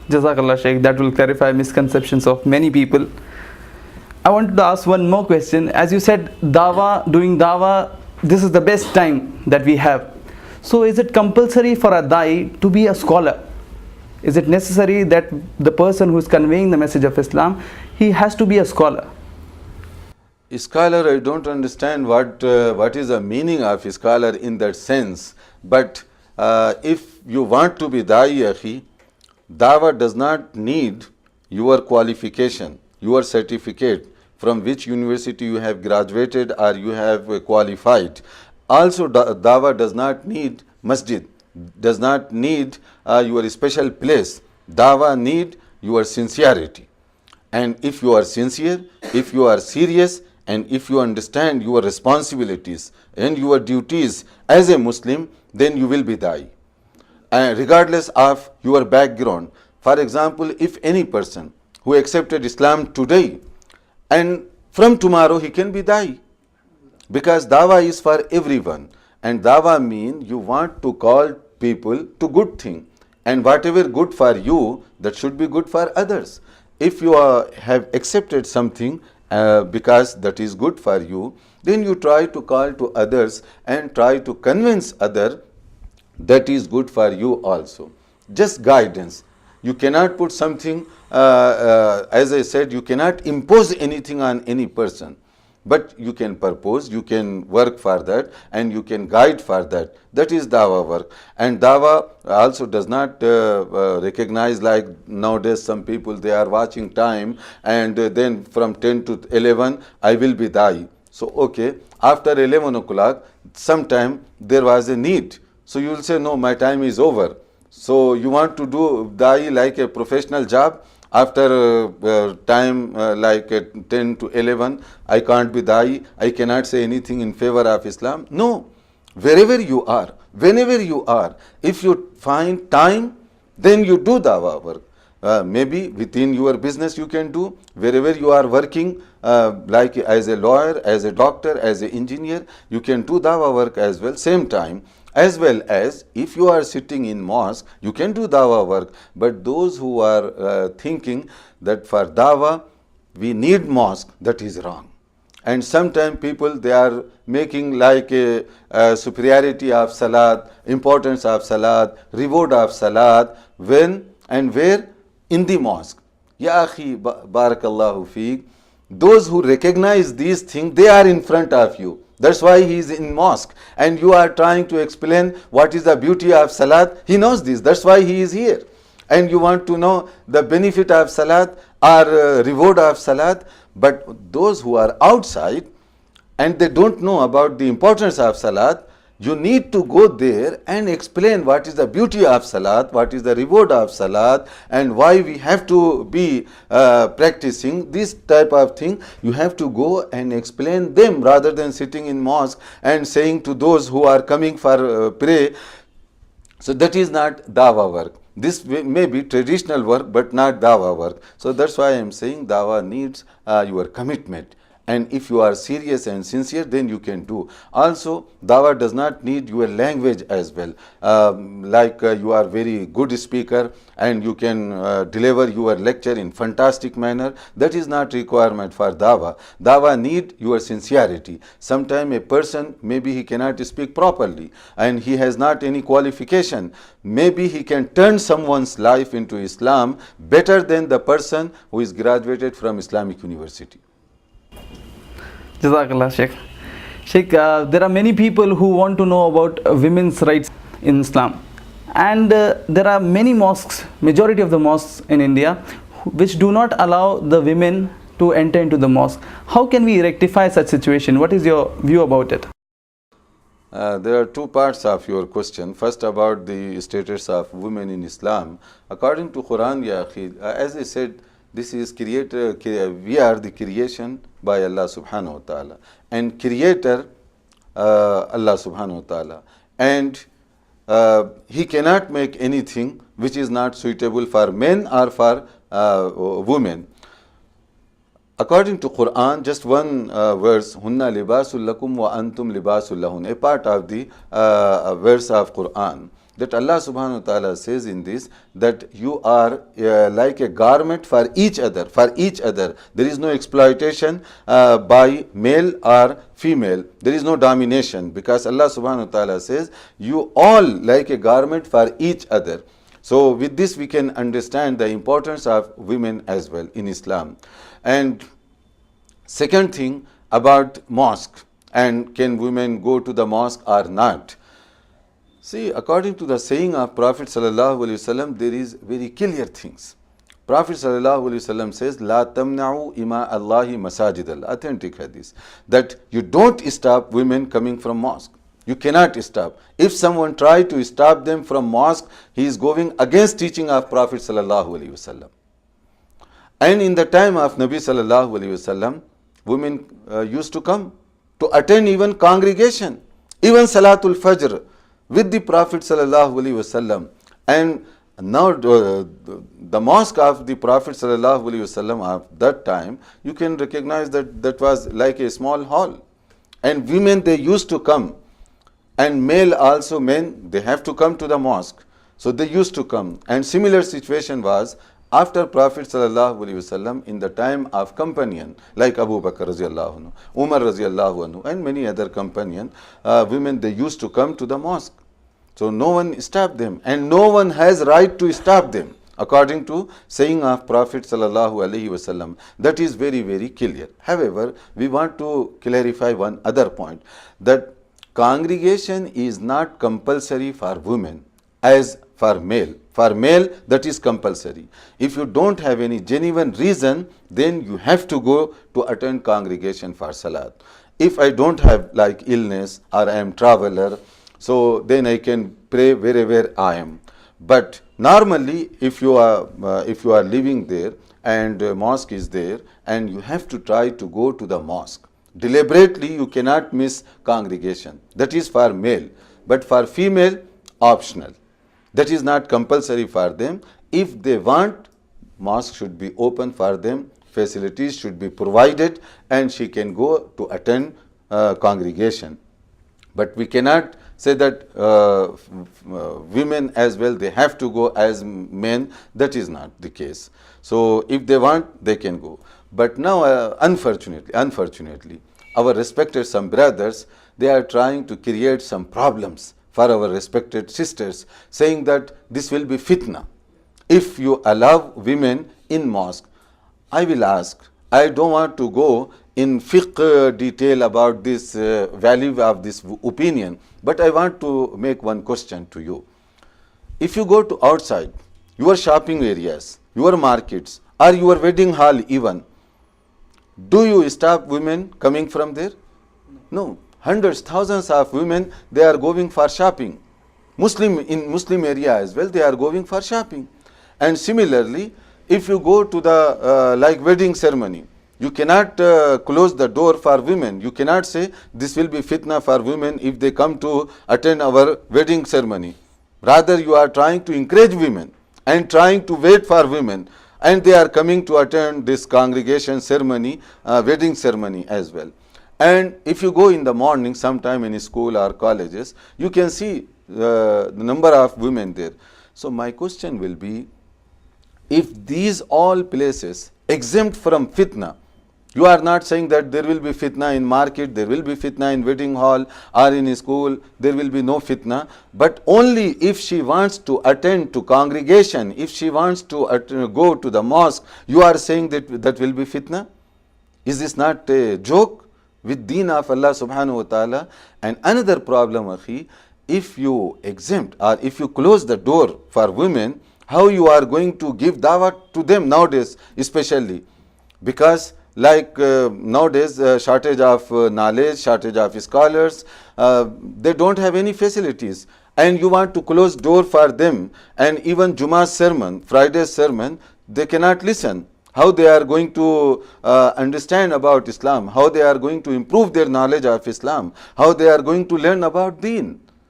Jazakallah Sheikh, that will clarify misconceptions of many people. I wanted to ask one more question. As you said, doing dawah, this is the best time that we have. So is it compulsory for a da'i to be a scholar? Is it necessary that the person who is conveying the message of Islam, he has to be a scholar? Scholar, I don't understand what is the meaning of scholar in that sense. But if you want to be da'i, akhi, dawah does not need your qualification, your certificate, from which university you have graduated or you have qualified. Also, dawah does not need masjid, does not need your special place. Dawah need your sincerity. And if you are sincere, if you are serious, and if you understand your responsibilities and your duties as a Muslim, then you will be da'i. And regardless of your background. For example, if any person who accepted Islam today and from tomorrow he can be da'i, because dawah is for everyone, and dawah means you want to call people to good thing, and whatever good for you, that should be good for others. If you have accepted something because that is good for you, then you try to call to others and try to convince others that is good for you also. Just guidance. You cannot put something, as I said, you cannot impose anything on any person. But you can propose, you can work for that, and you can guide for that. That is dawah work. And dawah also does not recognize, like nowadays some people, they are watching time, and then from 10 to 11, I will be da'i. So, okay, after 11 o'clock, sometime there was a need. So you will say, no, my time is over. So you want to do da'i like a professional job? After time like 10 to 11, I can't be da'i, I cannot say anything in favor of Islam. No, wherever you are, whenever you are, if you find time, then you do dawah work. Maybe within your business you can do, wherever you are working, like as a lawyer, as a doctor, as an engineer, you can do dawah work as well, same time. As well as if you are sitting in mosque, you can do dawah work. But those who are thinking that for dawah we need mosque, that is wrong. And sometimes people, they are making like a superiority of salat, importance of salat, reward of salat, when and where? In the mosque. Ya akhi, barakallahu feek. Those who recognize these things, they are in front of you. That's why he is in mosque, and you are trying to explain what is the beauty of salat. He knows this. That's why he is here. And you want to know the benefit of salat or reward of salat. But those who are outside and they don't know about the importance of salat, you need to go there and explain what is the beauty of salat, what is the reward of salat, and why we have to be practicing this type of thing. You have to go and explain them rather than sitting in mosque and saying to those who are coming for pray. So that is not dawah work. This may be traditional work, but not dawah work. So that's why I am saying dawah needs your commitment. And if you are serious and sincere, then you can do. Also, dawah does not need your language as well. Like you are very good speaker and you can deliver your lecture in fantastic manner. That is not requirement for dawah. Dawah need your sincerity. Sometimes a person, maybe he cannot speak properly and he has not any qualification. Maybe he can turn someone's life into Islam better than the person who is graduated from Islamic university. Jazakallah Sheikh. Sheikh, there are many people who want to know about women's rights in Islam. And there are many mosques, majority of the mosques in India, which do not allow the women to enter into the mosque. How can we rectify such situation? What is your view about it? There are two parts of your question. First, about the status of women in Islam. According to Quran, ya akhi, as I said, this is we are the creation by Allah subhanahu wa ta'ala, and creator Allah subhanahu wa ta'ala, and he cannot make anything which is not suitable for men or for women. According to Quran, just one verse, Hunna libasul lakum wa antum libasul lahun, a part of the verse of Quran. that Allah subhanahu wa ta'ala says in this that you are like a garment for each other, There is no exploitation by male or female. There is no domination, because Allah subhanahu wa ta'ala says you all like a garment for each other. So with this we can understand the importance of women as well in Islam. And second thing about mosque, and can women go to the mosque or not? See, according to the saying of Prophet sallallahu alaihi wasallam, there is very clear things. Prophet sallallahu alaihi wasallam says, "La tamna'u ima Allahi masajid Allah." Authentic hadith, that you don't stop women coming from mosque. You cannot stop. If someone try to stop them from mosque, he is going against teaching of Prophet sallallahu alaihi wasallam. And in the time of Nabi sallallahu alaihi wasallam, women used to come to attend even congregation, even Salatul Fajr with the Prophet sallallahu alaihi wasallam. And now the mosque of the Prophet sallallahu alaihi wasallam of that time, you can recognize that that was like a small hall, and women, they used to come, and male also, men, they have to come to the mosque. So they used to come. And similar situation was after Prophet sallallahu alaihi wasallam, in the time of companion like Abu Bakr radiallahu anhu, Umar radiallahu anhu, and many other companion women, they used to come to the mosque. So no one stopped them, and no one has right to stop them, according to saying of Prophet sallallahu alaihi wasallam. That is very, very clear. However, we want to clarify one other point, that congregation is not compulsory for women as for male. For male, that is compulsory. If you don't have any genuine reason, then you have to go to attend congregation for salat. If I don't have like illness or I am traveler, so then I can pray wherever I am. But normally, if you are living there and mosque is there, and you have to try to go to the mosque deliberately, you cannot miss congregation. That is for male. But for female, optional. That is not compulsory for them. If they want, mosque should be open for them, facilities should be provided, and she can go to attend congregation. But we cannot say that women as well, they have to go as men. That is not the case. So if they want, they can go. But now, unfortunately, our respected some brothers, they are trying to create some problems for our respected sisters, saying that this will be fitna if you allow women in mosque. I will ask, I don't want to go in fiqh detail about this value of this opinion, but I want to make one question to you. If you go to outside, your shopping areas, your markets, or your wedding hall even, do you stop women coming from there? No. Hundreds, thousands of women, they are going for shopping. In Muslim area as well, they are going for shopping. And similarly, if you go to the like wedding ceremony, you cannot close the door for women. You cannot say this will be fitna for women if they come to attend our wedding ceremony. Rather, you are trying to encourage women and trying to wait for women, and they are coming to attend this congregation ceremony, wedding ceremony as well. And if you go in the morning sometime in school or colleges, you can see the number of women there. So my question will be, if these all places exempt from fitna, you are not saying that there will be fitna in market, there will be fitna in wedding hall or in school, there will be no fitna, but only if she wants to attend to congregation, if she wants to go to the mosque, you are saying that that will be fitna? Is this not a joke with deen of Allah subhanahu wa ta'ala? And another problem, akhi, if you exempt or if you close the door for women, how you are going to give dawah to them nowadays, especially? Because like nowadays, shortage of knowledge, shortage of scholars, they don't have any facilities, and you want to close door for them, and even Jummah's sermon, Friday's sermon, they cannot listen. How they are going to understand about Islam, how they are going to improve their knowledge of Islam, how they are going to learn about deen.